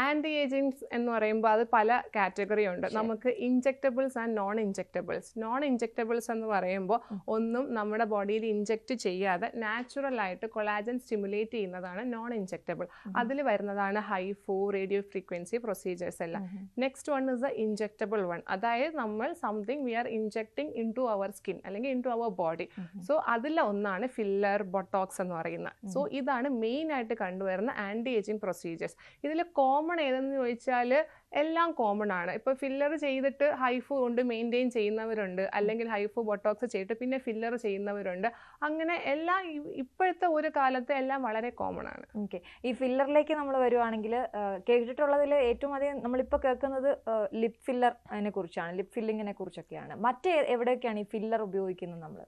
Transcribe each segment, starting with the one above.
Anti ഏജിങ്സ് എന്ന് പറയുമ്പോൾ അത് പല കാറ്റഗറി ഉണ്ട്. നമുക്ക് ഇൻജെക്റ്റബിൾസ് ആൻഡ് നോൺ ഇൻജെക്റ്റബിൾസ് എന്ന് പറയുമ്പോൾ ഒന്നും നമ്മുടെ ബോഡിയിൽ ഇൻജെക്റ്റ് ചെയ്യാതെ നാച്ചുറൽ ആയിട്ട് കൊളാജൻ സ്റ്റിമുലേറ്റ് ചെയ്യുന്നതാണ് നോൺ ഇൻജെക്റ്റബിൾ. അതിൽ വരുന്നതാണ് ഹൈഫോ, റേഡിയോ ഫ്രീക്വൻസി പ്രൊസീജിയേഴ്സ് എല്ലാം. Next one is the injectable one. അതായത് നമ്മൾ something we are injecting into our skin അല്ലെങ്കിൽ into our body. So അതിൽ ഒന്നാണ് ഫില്ലർ, ബൊട്ടോക്സ് എന്ന് പറയുന്നത്. സോ ഇതാണ് മെയിൻ ആയിട്ട് കണ്ടുവരുന്ന ആൻറ്റി ഏജിങ് പ്രൊസീജിയേഴ്സ്. ഇതിൽ കോമൺ ഏതെന്ന് ചോദിച്ചാൽ എല്ലാം കോമൺ ആണ്. ഇപ്പോൾ ഫില്ലർ ചെയ്തിട്ട് ഹൈഫു കൊണ്ട് മെയിൻറ്റെയിൻ ചെയ്യുന്നവരുണ്ട്, അല്ലെങ്കിൽ ഹൈഫു ബൊട്ടോക്സ് ചെയ്തിട്ട് പിന്നെ ഫില്ലർ ചെയ്യുന്നവരുണ്ട്. അങ്ങനെ എല്ലാം ഇപ്പോഴത്തെ ഒരു കാലത്ത് എല്ലാം വളരെ കോമൺ ആണ്. ഓക്കെ, ഈ ഫില്ലറിലേക്ക് നമ്മൾ വരുവാണെങ്കിൽ കേട്ടിട്ടുള്ളതിൽ ഏറ്റവും അധികം നമ്മളിപ്പോൾ കേൾക്കുന്നത് ലിപ് ഫില്ലർ അതിനെ കുറിച്ചാണ്, ലിപ് ഫില്ലിങ്ങിനെ കുറിച്ചൊക്കെയാണ്. മറ്റേ എവിടെയൊക്കെയാണ് ഈ ഫില്ലർ ഉപയോഗിക്കുന്നത് നമ്മൾ?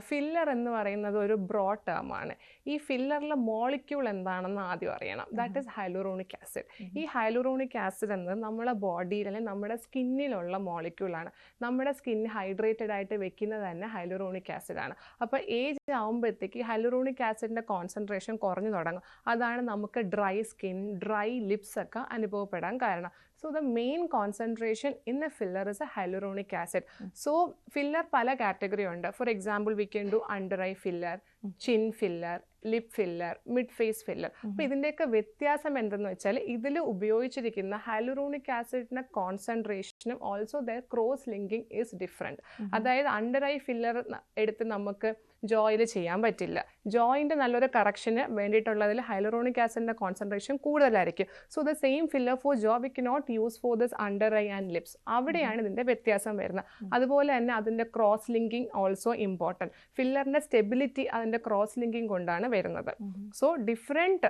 ഫില്ലർ എന്ന് പറയുന്നത് ഒരു ബ്രോഡ് ടേം ആണ്. ഈ ഫില്ലറിലെ മോളിക്യൂൾ എന്താണെന്ന് ആദ്യം അറിയണം. That is hyaluronic acid. ഈ ഹൈലൂറോണിക് ആസിഡ് എന്നത് നമ്മുടെ ബോഡിയിൽ അല്ലെങ്കിൽ നമ്മുടെ സ്കിന്നിലുള്ള മോളിക്യൂളാണ്. നമ്മുടെ സ്കിൻ ഹൈഡ്രേറ്റഡ് ആയിട്ട് വെക്കുന്നത് തന്നെ ഹൈലൂറോണിക് ആസിഡാണ്. അപ്പോൾ ഏജ് ആകുമ്പോഴത്തേക്ക് ഹൈലൂറോണിക് ആസിഡിൻ്റെ കോൺസെൻട്രേഷൻ കുറഞ്ഞു തുടങ്ങും. അതാണ് നമുക്ക് ഡ്രൈ സ്കിൻ, ഡ്രൈ ലിപ്സ് ഒക്കെ അനുഭവപ്പെടാൻ കാരണം. So the main concentration in a filler is a hyaluronic acid. So filler pala category ഉണ്ട്. For example, we can do under eye filler, chin filler, lip filler, mid face filler. അപ്പോൾ ഇതിൻ്റെയൊക്കെ വ്യത്യാസം എന്തെന്ന് വെച്ചാൽ ഇതിൽ ഉപയോഗിച്ചിരിക്കുന്ന ഹൈലൂറോണിക് ആസിഡിൻ്റെ കോൺസെൻട്രേഷനും also their cross linking is different. അതായത് അണ്ടർ ഐ ഫില്ലർ എടുത്ത് നമുക്ക് ജോയിൽ ചെയ്യാൻ പറ്റില്ല. ജോയിൻ്റെ നല്ലൊരു കറക്ഷന് വേണ്ടിയിട്ടുള്ളതിൽ ഹൈലൂറോണിക് ആസിഡിൻ്റെ കോൺസെൻട്രേഷൻ കൂടുതലായിരിക്കും. So the same filler for jaw we can not use for this under eye and lips. അവിടെയാണ് ഇതിൻ്റെ വ്യത്യാസം വരുന്നത്. അതുപോലെ തന്നെ അതിൻ്റെ cross linking also important. ഫില്ലറിൻ്റെ stability അതിൻ്റെ ക്രോസ് ലിങ്കിങ് കൊണ്ടാണ് വരുന്നത്. So different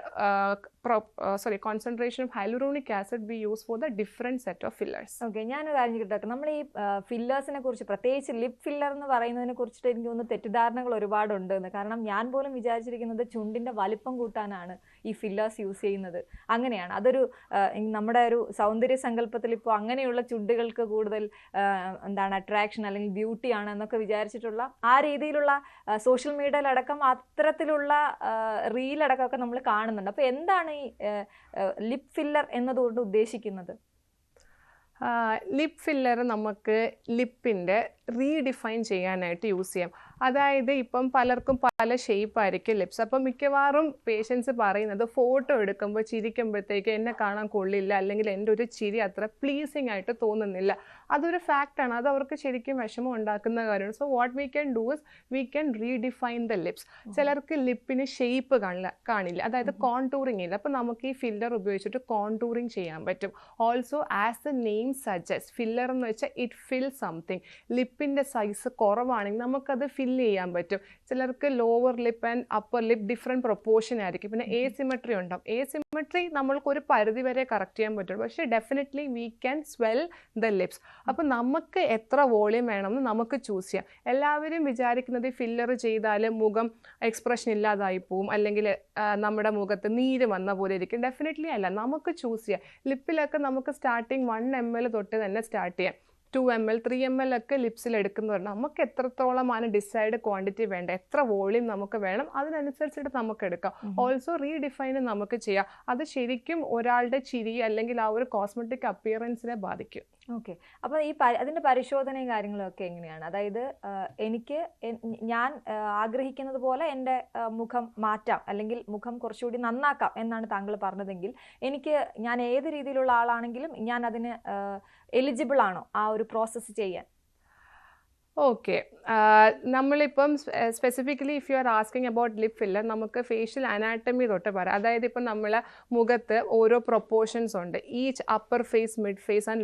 concentration of hyaluronic acid we use for the different set of fillers. Okay, ഞാനൊരു കാര്യം കിട്ടും. നമ്മൾ ഈ ഫില്ലേഴ്സിനെ കുറിച്ച്, പ്രത്യേകിച്ച് ലിപ് ഫില്ലർ എന്ന് പറയുന്നതിനെ കുറിച്ചിട്ട് എനിക്ക് തോന്നുന്നു തെറ്റിദ്ധാരണകൾ ഒരുപാടുണ്ട് എന്ന്. കാരണം ഞാൻ പോലും വിചാരിച്ചിരിക്കുന്നത് ചുണ്ടിൻ്റെ വലിപ്പം കൂട്ടാനാണ് ഈ ഫില്ലേഴ്സ് യൂസ് ചെയ്യുന്നത്. അങ്ങനെയാണ്, അതൊരു നമ്മുടെ ഒരു സൗന്ദര്യ സങ്കല്പത്തിൽ ഇപ്പോൾ അങ്ങനെയുള്ള ചുണ്ടുകൾക്ക് കൂടുതൽ എന്താണ് അട്രാക്ഷൻ അല്ലെങ്കിൽ ബ്യൂട്ടി ആണ് എന്നൊക്കെ വിചാരിച്ചിട്ടുള്ള ആ രീതിയിലുള്ള സോഷ്യൽ മീഡിയയിലടക്കം അത്തരത്തിലുള്ള റീലടക്കമൊക്കെ നമ്മൾ കാണുന്നുണ്ട്. അപ്പോൾ എന്താണ് ഈ ലിപ് ഫില്ലർ എന്നതുകൊണ്ട് ഉദ്ദേശിക്കുന്നത്? ലിപ് ഫില്ലർ നമുക്ക് ലിപ്പിൻ്റെ റീഡിഫൈൻ ചെയ്യാനായിട്ട് യൂസ് ചെയ്യാം. അതായത് ഇപ്പം പലർക്കും പല ഷേപ്പായിരിക്കും ലിപ്സ്. അപ്പം മിക്കവാറും പേഷ്യൻസ് പറയുന്നത് ഫോട്ടോ എടുക്കുമ്പോൾ ചിരിക്കുമ്പോഴത്തേക്ക് എന്നെ കാണാൻ കൊള്ളില്ല, അല്ലെങ്കിൽ എൻ്റെ ഒരു ചിരി അത്ര പ്ലീസിങ് ആയിട്ട് തോന്നുന്നില്ല. അതൊരു ഫാക്റ്റാണ്, അത് അവർക്ക് ശരിക്കും വിഷമം ഉണ്ടാക്കുന്ന കാര്യമാണ്. So what we can do is we can redefine the lips. ചിലർക്ക് ലിപ്പിന് ഷേപ്പ് കാണില്ല, അതായത് കോൺടൂറിങ് ഇല്ല. അപ്പം നമുക്ക് ഈ ഫില്ലർ ഉപയോഗിച്ചിട്ട് കോൺടൂറിങ് ചെയ്യാൻ പറ്റും. Also as the name suggest, filler എന്ന് വെച്ചാൽ ഇറ്റ് ഫിൽ സംതിങ്. ലിപ്പിൻ്റെ സൈസ് കുറവാണെങ്കിൽ നമുക്കത് ഫില്ല് ചെയ്യാൻ പറ്റും. ചിലർക്ക് lower lip and upper lip different proportion ആയിരിക്കും. പിന്നെ ഏസിമെട്രി ഉണ്ടാവും. ഏസിമെട്രി നമ്മൾക്കൊരു പരിധി വരെ കറക്റ്റ് ചെയ്യാൻ പറ്റുള്ളൂ. പക്ഷേ definitely we can swell the lips. അപ്പോൾ നമുക്ക് എത്ര വോളിയം വേണമെന്ന് നമുക്ക് ചൂസ് ചെയ്യാം. എല്ലാവരും വിചാരിക്കുന്നത് ഫില്ലർ ചെയ്താൽ മുഖം എക്സ്പ്രഷൻ ഇല്ലാതായി പോവും, അല്ലെങ്കിൽ നമ്മുടെ മുഖത്ത് നീര് വന്ന പോലെ ഇരിക്കും. ഡെഫിനറ്റ്ലി അല്ല, നമുക്ക് ചൂസ് ചെയ്യാം. ലിപ്പിലൊക്കെ നമുക്ക് സ്റ്റാർട്ടിങ് 1 ml തൊട്ട് തന്നെ സ്റ്റാർട്ട് ചെയ്യാം. 2 ml 3 ml ഒക്കെ ലിപ്സിൽ എടുക്കുന്നവരുണ്ട്. നമുക്ക് എത്രത്തോളമാണ് ഡിസൈഡ് ക്വാണ്ടിറ്റി വേണ്ട, എത്ര വോളിയം നമുക്ക് വേണം, അതിനനുസരിച്ചിട്ട് നമുക്ക് എടുക്കാം. ഓൾസോ റീഡിഫൈൻ നമുക്ക് ചെയ്യാം. അത് ശരിക്കും ഒരാളുടെ ചിരി അല്ലെങ്കിൽ ആ ഒരു കോസ്മെറ്റിക് അപ്പിയറൻസിനെ ബാധിക്കും. ഓക്കെ, അപ്പോൾ ഈ അതിൻ്റെ പരിശോധനയും കാര്യങ്ങളൊക്കെ എങ്ങനെയാണ്? അതായത് ഞാൻ ആഗ്രഹിക്കുന്നത് പോലെ എൻ്റെ മുഖം മാറ്റാം അല്ലെങ്കിൽ മുഖം കുറച്ചുകൂടി നന്നാക്കാം എന്നാണ് താങ്കൾ പറഞ്ഞതെങ്കിൽ ഞാൻ ഏത് രീതിയിലുള്ള ആളാണെങ്കിലും ഞാൻ അതിന് എലിജിബിൾ ആണോ ആ ഒരു പ്രോസസ്സ് ചെയ്യാൻ? ഓക്കെ, നമ്മളിപ്പം specifically if you are asking about lip filler, നമുക്ക് ഫേഷ്യൽ അനാറ്റമി തൊട്ട് പറയാം. അതായത് ഇപ്പം നമ്മളെ മുഖത്ത് ഓരോ പ്രൊപ്പോർഷൻസ് ഉണ്ട്. Each upper face, mid face and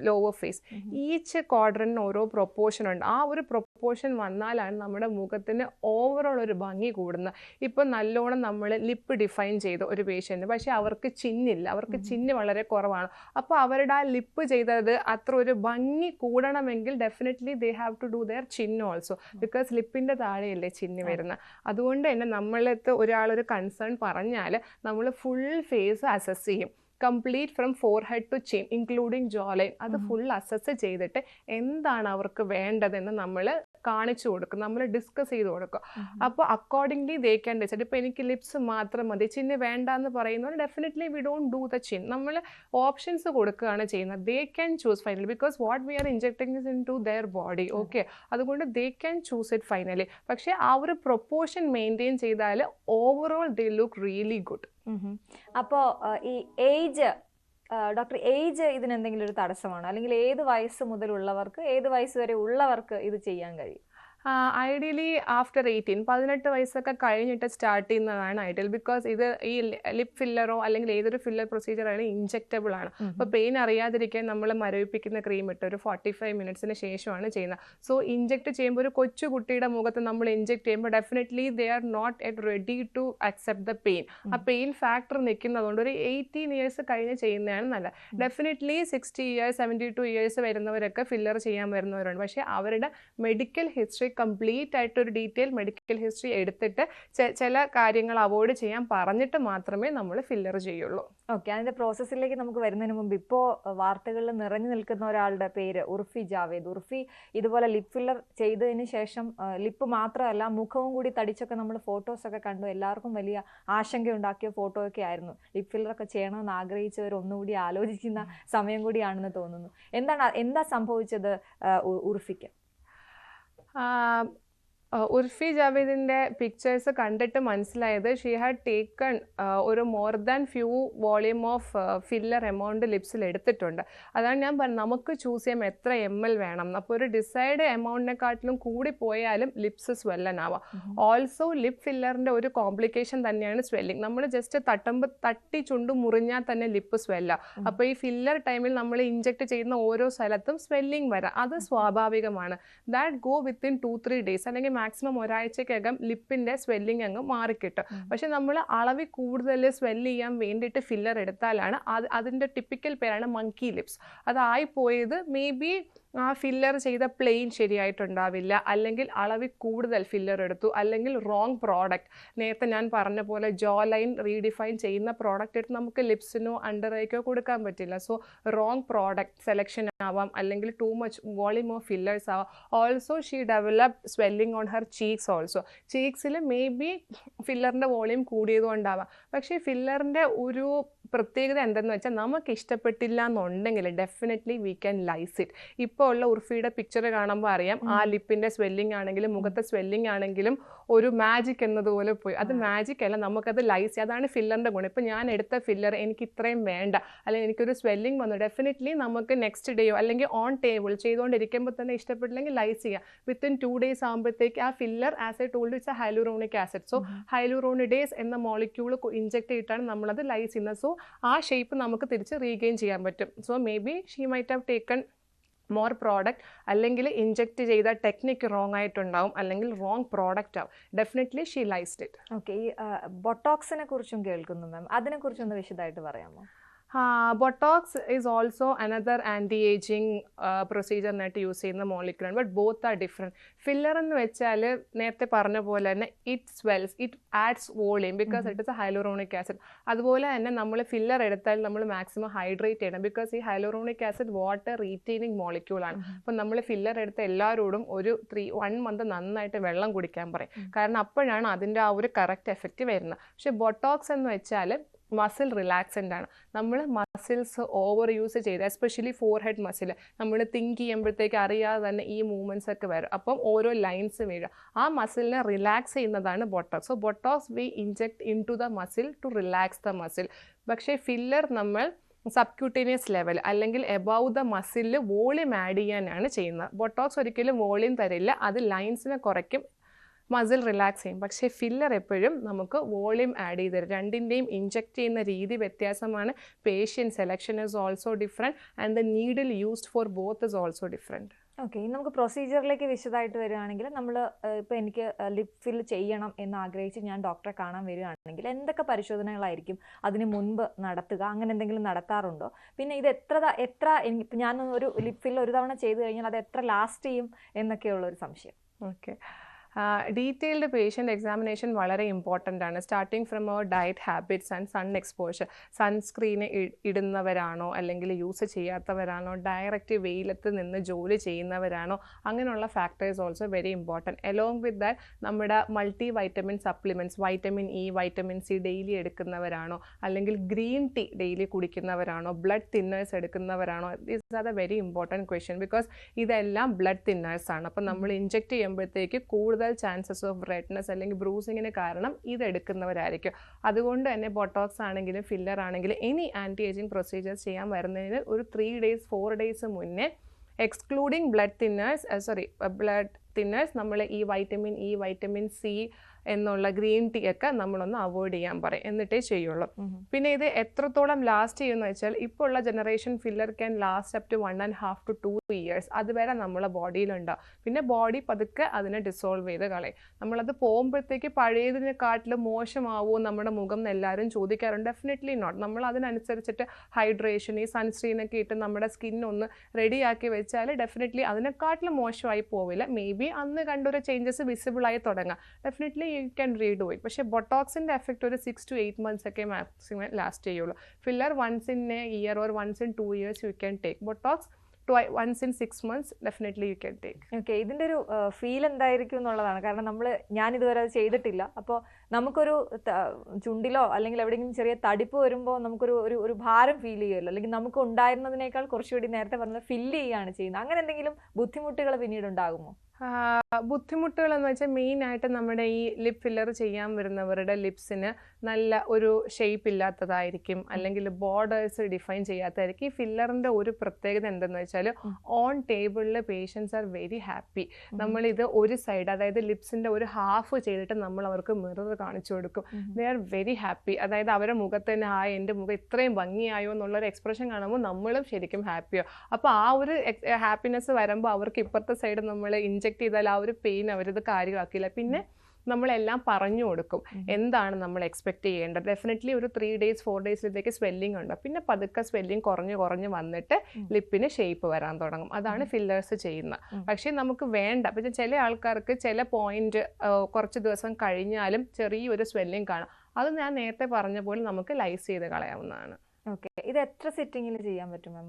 lower face. Each ക്വാഡ്രന്റിന് ഓരോ പ്രൊപ്പോർഷൻ ഉണ്ട്. ആ ഒരു പ്രൊപ്പോർഷൻ വന്നാലാണ് നമ്മുടെ മുഖത്തിന് ഓവറോൾ ഒരു ഭംഗി കൂടുന്നത്. ഇപ്പം നല്ലോണം നമ്മൾ ലിപ്പ് ഡിഫൈൻ ചെയ്ത ഒരു പേഷ്യൻറ്റ്, പക്ഷേ അവർക്ക് ചിന്നില്ല, അവർക്ക് ചിന്ന് വളരെ കുറവാണ്. അപ്പോൾ അവരുടെ ആ ലിപ്പ് ചെയ്തത് അത്ര ഒരു ഭംഗി കൂടണമെങ്കിൽ definitely they have to do their chin also, because ലിപ്പിൻ്റെ താഴെയല്ലേ ചിന്ന് വരുന്നത്. അതുകൊണ്ട് തന്നെ നമ്മളടുത്ത് ഒരാളൊരു കൺസേൺ പറഞ്ഞാൽ നമ്മൾ ഫുൾ ഫേസ് അസസ് ചെയ്യും. Complete from forehead to chin including jawline അത് ഫുൾ അസസ് ചെയ്തിട്ട് എന്താണ് അവർക്ക് വേണ്ടതെന്ന് നമ്മൾ കാണിച്ചു കൊടുക്കും, നമ്മൾ ഡിസ്കസ് ചെയ്ത് കൊടുക്കും. അപ്പോൾ അക്കോർഡിംഗ്ലി ദേ ക്യാൻ ഡിസൈഡ്. ഇപ്പോൾ എനിക്ക് ലിപ്സ് മാത്രം മതി, ചിന്ന് വേണ്ട എന്ന് പറയുന്നത് definitely we don't do the chin. നമ്മൾ ഓപ്ഷൻസ് കൊടുക്കുകയാണ് ചെയ്യുന്നത്. They can choose finally because what we are injecting into their body. Okay, അതുകൊണ്ട് they can choose it finally. പക്ഷേ ആ ഒരു പ്രൊപ്പോർഷൻ മെയിൻറ്റെയിൻ ചെയ്താൽ overall they look really good. അപ്പോൾ ഈ ഏജ് ഡോക്ടർ, ഏജ് ഇതിന് എന്തെങ്കിലും ഒരു തടസ്സമാണോ, അല്ലെങ്കിൽ ഏത് വയസ്സ് മുതലുള്ളവർക്ക് ഏത് വയസ്സ് വരെ ഉള്ളവർക്ക് ഇത് ചെയ്യാൻ കഴിയും? ഐഡിയലി ആഫ്റ്റർ 18 18 വയസ്സൊക്കെ കഴിഞ്ഞിട്ട് സ്റ്റാർട്ട് ചെയ്യുന്നതാണ് ഐഡിയൽ. ബിക്കോസ് ഇത് ഈ ലിപ് ഫില്ലറോ അല്ലെങ്കിൽ ഏതൊരു ഫില്ലർ പ്രൊസീജിയർ ആണ് ഇൻജെക്റ്റബിൾ ആണ്. അപ്പോൾ പെയിൻ അറിയാതിരിക്കാൻ നമ്മൾ മരവിപ്പിക്കുന്ന ക്രീം ഇട്ട് ഒരു 45 മിനിറ്റ്സിന് ശേഷമാണ് ചെയ്യുന്നത്. സോ ഇൻജെക്ട് ചെയ്യുമ്പോൾ ഒരു കൊച്ചു കുട്ടിയുടെ മുഖത്ത് നമ്മൾ ഇൻജെക്ട് ചെയ്യുമ്പോൾ definitely they are not yet ready to accept the pain. ആ പെയിൻ ഫാക്ടർ നിൽക്കുന്നതുകൊണ്ട് ഒരു 18 ഇയേഴ്സ് കഴിഞ്ഞ് ചെയ്യുന്നതാണ് നല്ലത്. ഡെഫിനറ്റ്ലി 60 ഇയേഴ്സ് 72 ഇയേഴ്സ് വരുന്നവരൊക്കെ ഫില്ലർ ചെയ്യാൻ വരുന്നവരുണ്ട്. പക്ഷേ അവരുടെ മെഡിക്കൽ ഹിസ്റ്ററി കംപ്ലീറ്റ് ആയിട്ടൊരു ഡീറ്റെയിൽ മെഡിക്കൽ ഹിസ്റ്ററി എടുത്തിട്ട് ചില കാര്യങ്ങൾ അവോയ്ഡ് ചെയ്യാൻ പറഞ്ഞിട്ട് മാത്രമേ നമ്മൾ ഫില്ലർ ചെയ്യുള്ളൂ. ഓക്കെ, അതിന്റെ പ്രോസസ്സിലേക്ക് നമുക്ക് വരുന്നതിന് മുമ്പ് ഇപ്പോൾ വാർത്തകളിൽ നിറഞ്ഞു നിൽക്കുന്ന ഒരാളുടെ പേര് ഉർഫി ജാവേദ്. ഉർഫി ഇതുപോലെ ലിപ് ഫില്ലർ ചെയ്തതിന് ശേഷം ലിപ്പ് മാത്രമല്ല മുഖവും കൂടി തടിച്ചൊക്കെ നമ്മൾ ഫോട്ടോസൊക്കെ കണ്ടു. എല്ലാവർക്കും വലിയ ആശങ്കയുണ്ടാക്കിയ ഫോട്ടോ ഒക്കെ ആയിരുന്നു. ലിപ് ഫില്ലറൊക്കെ ചെയ്യണമെന്ന് ആഗ്രഹിച്ചവർ ഒന്നുകൂടി ആലോചിക്കുന്ന സമയം കൂടിയാണെന്ന് തോന്നുന്നു. എന്താ സംഭവിച്ചത് ഉർഫിക്ക്? ഉർഫി ജാവേദിൻ്റെ പിക്ചേഴ്സ് കണ്ടിട്ട് മനസ്സിലായത് ഷീ ഹാഡ് ടേക്കൺ ഒരു more than few volume of filler amount ലിപ്സിൽ എടുത്തിട്ടുണ്ട്. അതാണ് ഞാൻ പറഞ്ഞത്, നമുക്ക് ചൂസ് ചെയ്യാം എത്ര ml വേണം. അപ്പോൾ ഒരു ഡിസൈഡ് എമൗണ്ടിനെക്കാട്ടിലും കൂടി പോയാലും ലിപ്സ് സ്വെല്ലനാവാം. ഓൾസോ ലിപ് ഫില്ലറിൻ്റെ ഒരു കോംപ്ലിക്കേഷൻ തന്നെയാണ് സ്വെല്ലിങ്. നമ്മൾ ജസ്റ്റ് തട്ടി ചുണ്ട് മുറിഞ്ഞാൽ തന്നെ ലിപ്പ് സ്വെല്ല. അപ്പോൾ ഈ ഫില്ലർ ടൈമിൽ നമ്മൾ ഇൻജെക്ട് ചെയ്യുന്ന ഓരോ സ്ഥലത്തും സ്വെല്ലിങ് വരാം. അത് സ്വാഭാവികമാണ്. ദാറ്റ് ഗോ വിത്തിൻ 2-3 ഡേയ്സ് അല്ലെങ്കിൽ മാക്സിമം ഒരാഴ്ചക്കകം ലിപ്പിൻ്റെ സ്വെല്ലിങ് അങ്ങ് മാറിക്കിട്ടും. പക്ഷെ നമ്മൾ അളവിൽ കൂടുതൽ സ്വെല്ല് ചെയ്യാൻ വേണ്ടിയിട്ട് ഫില്ലർ എടുത്താലാണ് അതിൻ്റെ ടിപ്പിക്കൽ പേരാണ് മങ്കി ലിപ്സ്. അതായിപ്പോയത് മേ ബി ആ ഫില്ലർ ചെയ്ത പ്ലെയിൻ ശരിയായിട്ടുണ്ടാവില്ല, അല്ലെങ്കിൽ അളവിൽ കൂടുതൽ ഫില്ലർ എടുത്തു, അല്ലെങ്കിൽ റോങ് പ്രോഡക്റ്റ്. നേരത്തെ ഞാൻ പറഞ്ഞ പോലെ ജോ ലൈൻ റീഡിഫൈൻ ചെയ്യുന്ന പ്രോഡക്റ്റ് എടുത്ത് നമുക്ക് ലിപ്സിനോ അണ്ടർ ഐക്കോ കൊടുക്കാൻ പറ്റില്ല. സോ റോങ് പ്രോഡക്റ്റ് സെലക്ഷൻ ആവാം, അല്ലെങ്കിൽ too much volume of fillers ആവാം. Also she develop swelling on her cheeks also. ചീക്സിൽ മേ ബി ഫില്ലറിൻ്റെ വോളിയം കൂടിയതുകൊണ്ടാവാം. പക്ഷേ ഫില്ലറിൻ്റെ ഒരു പ്രത്യേകത എന്തെന്ന് വെച്ചാൽ നമുക്ക് ഇഷ്ടപ്പെട്ടില്ല എന്നുണ്ടെങ്കിൽ definitely we can lyse it. ഇപ്പോൾ ഉള്ള ഉർഫിയുടെ പിക്ചർ കാണുമ്പോൾ അറിയാം, ആ ലിപ്പിൻ്റെ സ്വെല്ലിംഗ് ആണെങ്കിലും മുഖത്തെ സ്വെല്ലിംഗ് ആണെങ്കിലും ഒരു മാജിക് എന്നതുപോലെ പോയി. അത് മാജിക് അല്ല, നമുക്കത് ലൈസ് ചെയ്യാം. അതാണ് ഫില്ലറിൻ്റെ ഗുണം. ഇപ്പോൾ ഞാൻ എടുത്ത ഫില്ലർ എനിക്ക് ഇത്രയും വേണ്ട, അല്ലെങ്കിൽ എനിക്കൊരു സ്വെല്ലിംഗ് വന്നു, ഡെഫിനറ്റ്ലി നമുക്ക് നെക്സ്റ്റ് ഡേയോ അല്ലെങ്കിൽ ഓൺ ടേബിൾ ചെയ്തുകൊണ്ടിരിക്കുമ്പോൾ തന്നെ ഇഷ്ടപ്പെട്ടില്ലെങ്കിൽ ലൈസ് ചെയ്യാം. വിത്തിൻ 2 days ആകുമ്പോഴത്തേക്ക് ആ filler as a told it's a hyaluronic acid. So hyaluronidase എന്ന മോളിക്യൂൾ ഇൻജെക്ട് ചെയ്തിട്ടാണ് നമ്മളത് ലൈസ് ചെയ്യുന്നത്. സോ ആ ഷേപ്പ് നമുക്ക് തിരിച്ച് റീഗെയിൻ ചെയ്യാൻ പറ്റും. So may be she might have taken more product, അല്ലെങ്കിൽ ഇൻജെക്ട് ചെയ്ത ടെക്നിക്ക് റോങ് ആയിട്ടുണ്ടാവും, അല്ലെങ്കിൽ റോങ് പ്രോഡക്റ്റ് ആവും. Definitely she lysed it. Okay, ഈ ബൊട്ടോക്സിനെ കുറിച്ചും കേൾക്കുന്നു മാം, അതിനെക്കുറിച്ചൊന്ന് വിശദമായിട്ട് പറയാമോ? Botox is also another anti ageing പ്രൊസീജിയറിനായിട്ട് യൂസ് ചെയ്യുന്ന മോളിക്യൂളാണ്. But both are different. Filler എന്ന് വെച്ചാൽ നേരത്തെ പറഞ്ഞ പോലെ തന്നെ it swells, it adds volume because it is a hyaluronic acid. അതുപോലെ തന്നെ നമ്മൾ ഫില്ലർ എടുത്താൽ നമ്മൾ മാക്സിമം ഹൈഡ്രേറ്റ് ചെയ്യണം, ബിക്കോസ് ഈ ഹൈലൂറോണിക് ആസിഡ് വാട്ടർ റീറ്റെയിനിങ് മോളിക്യൂളാണ്. അപ്പം നമ്മൾ ഫില്ലർ എടുത്ത എല്ലാവരോടും ഒരു 1 month നന്നായിട്ട് വെള്ളം കുടിക്കാൻ പറയും. കാരണം അപ്പോഴാണ് അതിൻ്റെ ആ ഒരു കറക്റ്റ് എഫക്റ്റ് വരുന്നത്. പക്ഷേ ബൊട്ടോക്സ് എന്ന് വെച്ചാൽ മസിൽ റിലാക്സൻ്റ് ആണ്. നമ്മൾ മസിൽസ് ഓവർ യൂസ് ചെയ്ത് എസ്പെഷ്യലി ഫോർഹെഡ് മസിൽ നമ്മൾ തിങ്ക് ചെയ്യുമ്പോഴത്തേക്ക് അറിയാതെ തന്നെ ഈ മൂവ്മെൻറ്റ്സ് ഒക്കെ വരും. അപ്പം ഓരോ ലൈൻസ് വീഴും. ആ മസിലിനെ റിലാക്സ് ചെയ്യുന്നതാണ് Botox. So Botox we inject into the muscle to relax the muscle. പക്ഷേ ഫില്ലർ നമ്മൾ സബ്ക്യൂട്ടേനിയസ് ലെവൽ അല്ലെങ്കിൽ എബവ് ദ മസിലിൽ വോളിയം ആഡ് ചെയ്യാനാണ് ചെയ്യുന്നത്. ബൊട്ടോക്സ് ഒരിക്കലും വോളിയം തരില്ല, അത് ലൈൻസിനെ കുറയ്ക്കും, മസിൽ റിലാക്സ് ചെയ്യും. പക്ഷേ ഫില്ലർ എപ്പോഴും നമുക്ക് വോളിയം ആഡ് ചെയ്ത് തരും. രണ്ടിൻ്റെയും ഇൻജെക്ട് ചെയ്യുന്ന രീതി വ്യത്യാസമാണ്. Patient selection is also different and the needle used for both is also different. Okay, ഇനി നമുക്ക് പ്രൊസീജിയറിലേക്ക് വിശദമായിട്ട് വരികയാണെങ്കിൽ, നമ്മൾ ഇപ്പോൾ എനിക്ക് ലിപ് ഫിൽ ചെയ്യണം എന്ന് ആഗ്രഹിച്ച് ഞാൻ ഡോക്ടറെ കാണാൻ വരികയാണെങ്കിൽ എന്തൊക്കെ പരിശോധനകളായിരിക്കും അതിന് മുൻപ് നടത്തുക? അങ്ങനെ എന്തെങ്കിലും നടത്താറുണ്ടോ? പിന്നെ ഇത് എത്ര ഞാൻ ഒരു ലിപ് ഫിൽ ഒരു തവണ ചെയ്ത് കഴിഞ്ഞാൽ അത് എത്ര ലാസ്റ്റ് ചെയ്യും എന്നൊക്കെയുള്ളൊരു സംശയം. ഓക്കെ, ഡീറ്റെയിൽഡ് പേഷ്യൻ്റ് എക്സാമിനേഷൻ വളരെ ഇമ്പോർട്ടൻ്റ് ആണ്. സ്റ്റാർട്ടിങ് ഫ്രം അവർ diet habits and sun exposure. Sunscreen ഇടുന്നവരാണോ അല്ലെങ്കിൽ യൂസ് ചെയ്യാത്തവരാണോ, ഡയറക്റ്റ് വെയിലത്ത് നിന്ന് ജോലി ചെയ്യുന്നവരാണോ, അങ്ങനെയുള്ള factors also very important. Along with that നമ്മുടെ multi vitamin supplements, vitamin E, vitamin C daily എടുക്കുന്നവരാണോ, അല്ലെങ്കിൽ ഗ്രീൻ ടീ ഡെയിലി കുടിക്കുന്നവരാണോ, ബ്ലഡ് തിന്നേഴ്സ് എടുക്കുന്നവരാണോ, these are the very important question. Because ഇതെല്ലാം ബ്ലഡ് തിന്നേഴ്സ് ആണ്. അപ്പോൾ നമ്മൾ ഇഞ്ചെക്ട് ചെയ്യുമ്പോഴത്തേക്ക് കൂടുതൽ ചാൻസസ് ഓഫ് റെഡ്നെസ് അല്ലെങ്കിൽ ബ്രൂസിങ്ങിന് കാരണം ഇതെടുക്കുന്നവരായിരിക്കും. അതുകൊണ്ട് തന്നെ ബൊട്ടോക്സ് ആണെങ്കിലും ഫില്ലർ ആണെങ്കിലും എനി ആൻറ്റി ഏജിങ് പ്രൊസീജിയേഴ്സ് ചെയ്യാൻ വരുന്നതിന് ഒരു 3 days 4 days മുന്നേ എക്സ്ക്ലൂഡിങ് ബ്ലഡ് തിന്നേഴ്സ് നമ്മൾ ഈ വൈറ്റമിൻ ഇ, വൈറ്റമിൻ സി എന്നുള്ള ഗ്രീൻ ടീ ഒക്കെ നമ്മളൊന്ന് അവോയ്ഡ് ചെയ്യാൻ പറയും, എന്നിട്ടേ ചെയ്യുള്ളൂ. പിന്നെ ഇത് എത്രത്തോളം ലാസ്റ്റ് ചെയ്യുമെന്ന് വെച്ചാൽ ഇപ്പോൾ ഉള്ള generation filler can last up to 1.5 to 2 years. അതുവരെ നമ്മളെ ബോഡിയിലുണ്ടാവും. പിന്നെ ബോഡി പതുക്കെ അതിനെ ഡിസോൾവ് ചെയ്ത് കളയും. നമ്മളത് പോകുമ്പോഴത്തേക്ക് പഴയതിനെക്കാട്ടിലും മോശമാവുമോ നമ്മുടെ മുഖം എന്ന് എല്ലാവരും ചോദിക്കാറുണ്ട്. Definitely not. നമ്മൾ അതിനനുസരിച്ചിട്ട് ഹൈഡ്രേഷൻ, ഈ സൺസ്ക്രീനൊക്കെ ഇട്ട് നമ്മുടെ സ്കിന്നൊന്ന് റെഡിയാക്കി വെച്ചാൽ ഡെഫിനറ്റ്ലി അതിനെക്കാട്ടിലും മോശമായി പോവില്ല. മേ ബി അന്ന് കണ്ടൊരു ചേഞ്ചസ് വിസിബിളായി തുടങ്ങാം. Definitely you can redo it. പക്ഷേ ബൊട്ടോക്സിൻ്റെ എഫക്റ്റ് ഒരു 6 to 8 months ഒക്കെ മാക്സിമം ലാസ്റ്റ് ചെയ്യുള്ളൂ. Filler once in a year or once in 2 years you can take. Botox once in 6 months definitely you can take. Okay, ഇതിൻ്റെ ഒരു feel എന്തായിരിക്കും എന്നുള്ളതാണ്. കാരണം ഞാൻ ഇതുവരെ അത് ചെയ്തിട്ടില്ല. അപ്പോൾ നമുക്കൊരു ചുണ്ടിലോ അല്ലെങ്കിൽ എവിടെയെങ്കിലും ചെറിയ തടിപ്പ് വരുമ്പോൾ നമുക്കൊരു ഒരു ഭാരം ഫീൽ ചെയ്യുമല്ലോ, അല്ലെങ്കിൽ നമുക്ക് ഉണ്ടായിരുന്നതിനേക്കാൾ കുറച്ചുകൂടി നേരത്തെ പറഞ്ഞത് ഫില്ല് ചെയ്യുകയാണ് ചെയ്യുന്നത്. അങ്ങനെ എന്തെങ്കിലും ബുദ്ധിമുട്ടുകൾ പിന്നീട് ഉണ്ടാകുമോ? ബുദ്ധിമുട്ടുകൾ എന്ന് വെച്ചാൽ മെയിനായിട്ട് നമ്മുടെ ഈ ലിപ് ഫില്ലർ ചെയ്യാൻ വരുന്നവരുടെ ലിപ്സിന് നല്ല ഒരു ഷേപ്പ് ഇല്ലാത്തതായിരിക്കും, അല്ലെങ്കിൽ ബോർഡേഴ്സ് ഡിഫൈൻ ചെയ്യാത്തതായിരിക്കും. ഈ ഫില്ലറിൻ്റെ ഒരു പ്രത്യേകത എന്തെന്ന് വെച്ചാൽ ഓൺ ടേബിളിൽ പേഷ്യൻസ് ആർ വെരി ഹാപ്പി. നമ്മളിത് ഒരു സൈഡ്, അതായത് ലിപ്സിൻ്റെ ഒരു ഹാഫ് ചെയ്തിട്ട് നമ്മൾ അവർക്ക് മിറർ കാണിച്ചു കൊടുക്കും. They are very happy. അതായത് അവരുടെ മുഖത്ത് തന്നെ എൻ്റെ മുഖം ഇത്രയും ഭംഗിയായോ എന്നുള്ളൊരു എക്സ്പ്രഷൻ കാണുമ്പോൾ നമ്മളും ശരിക്കും ഹാപ്പിയോ. അപ്പോൾ ആ ഒരു ഹാപ്പിനെസ് വരുമ്പോൾ അവർക്ക് ഇപ്പുറത്തെ സൈഡ് നമ്മൾ ഇഞ്ചെക്ട് ചെയ്താൽ ആ ഒരു പെയിൻ അവരിത് കാര്യമാക്കില്ല. പിന്നെ നമ്മളെല്ലാം പറഞ്ഞു കൊടുക്കും എന്താണ് നമ്മൾ എക്സ്പെക്ട് ചെയ്യേണ്ടത്. ഡെഫിനറ്റ്ലി ഒരു 3 days 4 days സ്വെല്ലിംഗ് ഉണ്ട്. പിന്നെ പതുക്കെ സ്വെല്ലിംഗ് കുറഞ്ഞ് വന്നിട്ട് ലിപ്പിന് ഷേപ്പ് വരാൻ തുടങ്ങും. അതാണ് ഫില്ലേഴ്സ് ചെയ്യുന്നത്. പക്ഷേ നമുക്ക് വേണ്ട. പിന്നെ ചില ആൾക്കാർക്ക് ചില പോയിന്റ് കുറച്ച് ദിവസം കഴിഞ്ഞാലും ചെറിയൊരു സ്വെല്ലിംഗ് കാണാം. അത് ഞാൻ നേരത്തെ പറഞ്ഞ പോലെ നമുക്ക് ലൈസ് ചെയ്ത് കളയാവുന്നതാണ്. ഓക്കെ, ഇത് എത്ര സിറ്റിങ്ങിൽ ചെയ്യാൻ പറ്റും മാം?